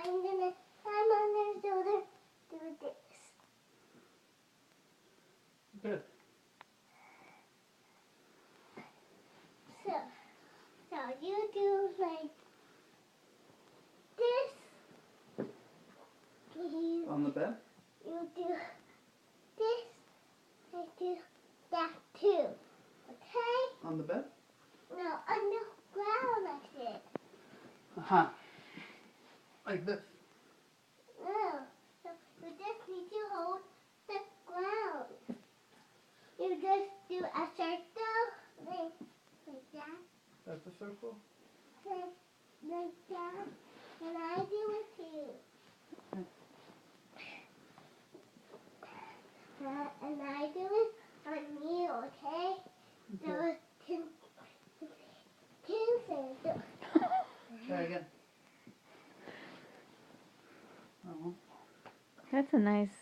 I'm on their shoulder, do this. Good. So you do like this. On the bed? You do this. I do that too. Okay? On the bed? No, on the ground I said. Uh-huh. Like this. No. So you just need to hold the ground. You just do a circle like that. That's a circle? Like that. And I do it too. And I do it on me, okay? So two circles. Try again. Oh. That's a nice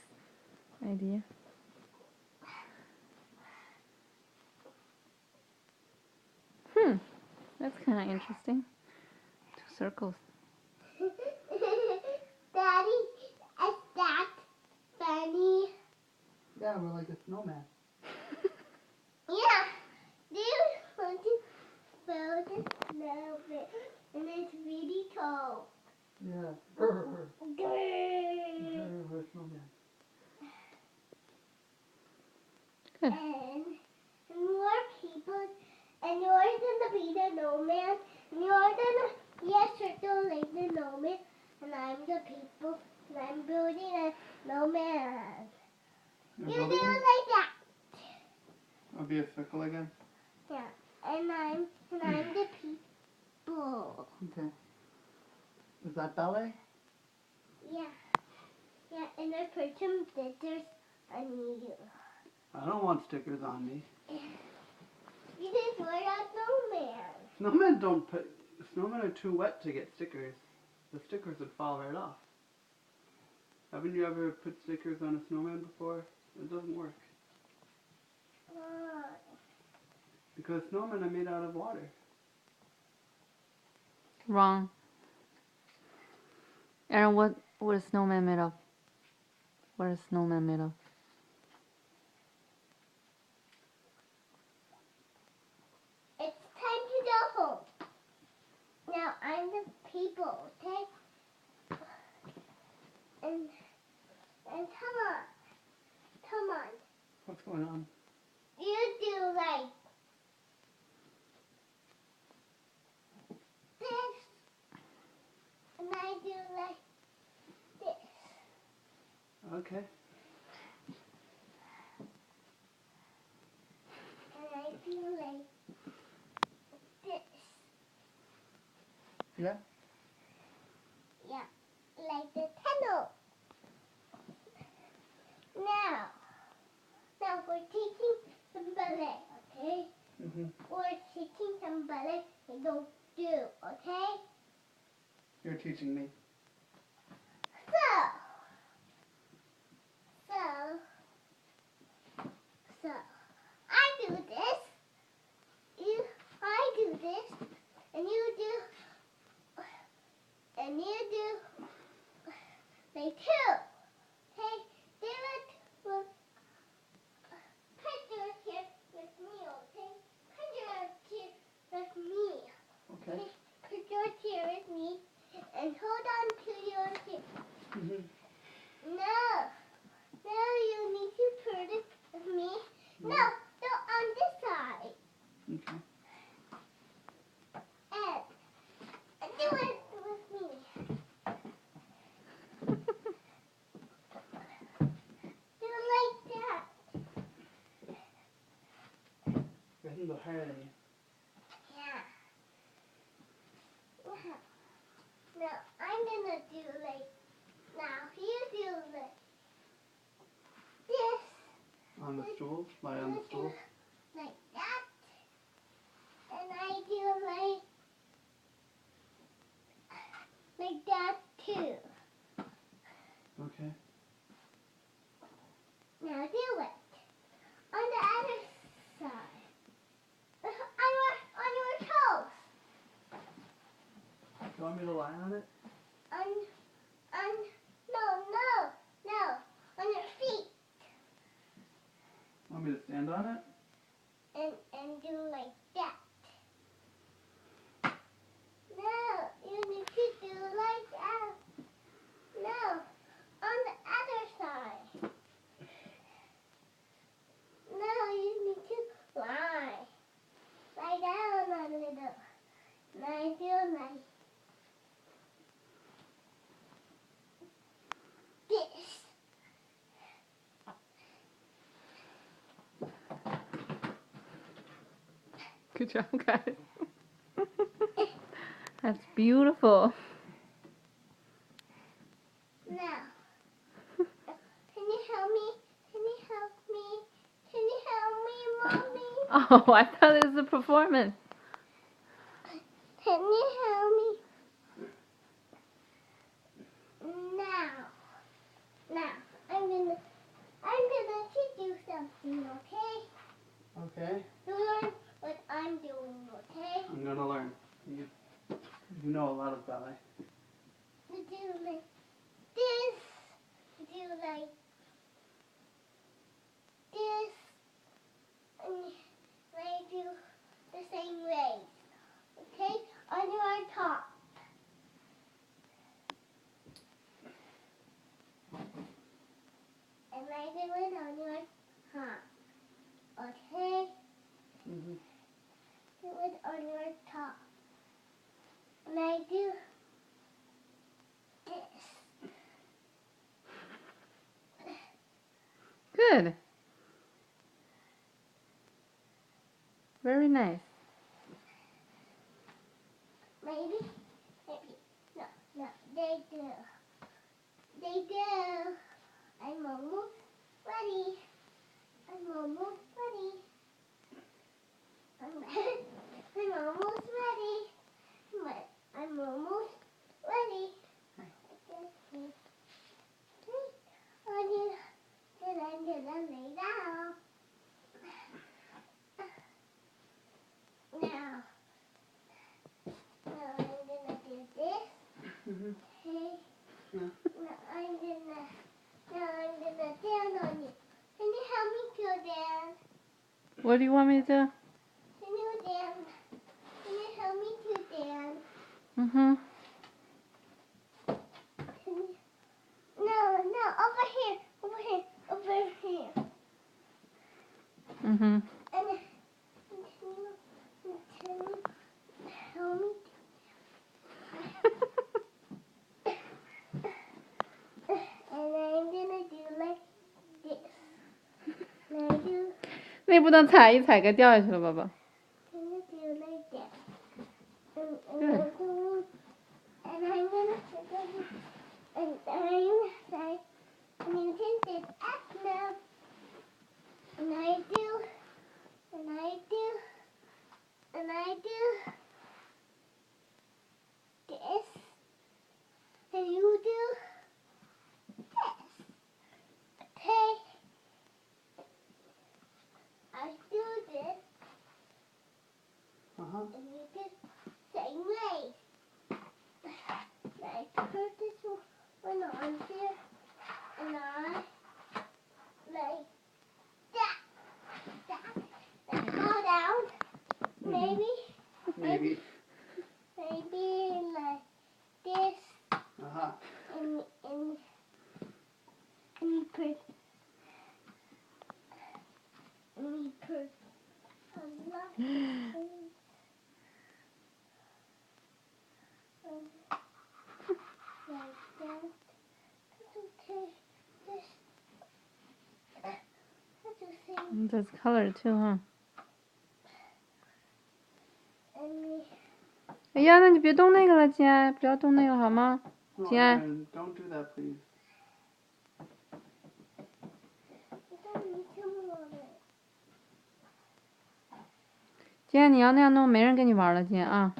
idea. That's kind of interesting. 2 circles. Daddy, is that funny? Yeah, we're like a snowman. Yeah. Do you want to build a snowman? And it's really tall. Yeah. Grrr. We're a snowman. Good. And more people. And you're gonna be the snowman. And you're gonna be a circle like the snowman. And I'm the people. And I'm building a snowman. You do it like that. I'll be a circle again. Yeah. And I'm the people. Okay. Is that ballet? Yeah. Yeah, and I put some stickers on you. I don't want stickers on me. You just were a snowman. Snowmen don't put... Snowmen are too wet to get stickers. The stickers would fall right off. Haven't you ever put stickers on a snowman before? It doesn't work. Because snowmen are made out of water. Wrong. Aaron, what is snowman made of? What is snowman made of? It's time to go home. Now I'm the people, okay? And come on. Come on. What's going on? You do like this. And I do like this. Okay. And I do like this. Yeah? Yeah, like the tunnel. Now we're teaching some ballet, okay? Mm-hmm. We're teaching some ballet we don't do, okay? You're teaching me. So, I do this, I do this, and you do like two. Okay, do it with, put your here with me, okay? Put your here with me. Okay. Put your here with me, and hold on to your here. Mm-hmm. No, you need to put it with me. No, on this side. Okay. And do it with me. Do it like that. I can go higher than you. Yeah. Now I'm gonna do like. Now you do like this. On the stool? Lie on the stool? Like that. And I do like that too. Okay. Now do it. On the other side. On your toes. You want me to lie on it? On Want me to stand on it? and do like that. No, you need to do like that. No, on the other side. No, you need to lie. Lie down a little. Lie down like this. Good job, guys. That's beautiful. Now, can you help me? Can you help me? Can you help me, Mommy? Oh, I thought it was a performance. Can you help me? Now, I'm gonna teach you something, okay? Okay. You learn what I'm doing, okay? I'm gonna learn. You know a lot of ballet. You do like this. You do like this. And I do the same way. Okay? On your top. And I do it on your top. Okay? Mm-hmm. Do it on your top. And I do this. Good. Very nice. Maybe. No, they do. They do. I'm almost ready. I'm almost ready. I'm almost ready. I'm almost ready. Then I'm gonna lay down. Now I'm gonna do this. Mm-hmm. Okay. Yeah. Now I'm gonna dance on you. Can you help me to dance? What do you want me to do? Can you dance? Can you help me to dance? Mm-hmm. No, over here. Mm-hmm. And can you help me? And I'm gonna do like this. And I do. 那不能踩一踩该掉下去了，宝宝。 Gonna do like that. And Good. I'm gonna and I'm say, and you can sit up now. And I do this. And you do this. Okay. I do this. Uh-huh. And you do same way. Like put this one on here, and I like that. Fall down. Maybe Maybe. like this, Uh-huh. and put a lot. Like that. That's okay. That's the same. That's color too, huh? And 哎呀，那你别动那个了，亲爱，不要动那个好吗？ No, Yeah. Aaron, don't do that, please. we don't need to move it. 今天你要那样弄，没人跟你玩了，今天啊。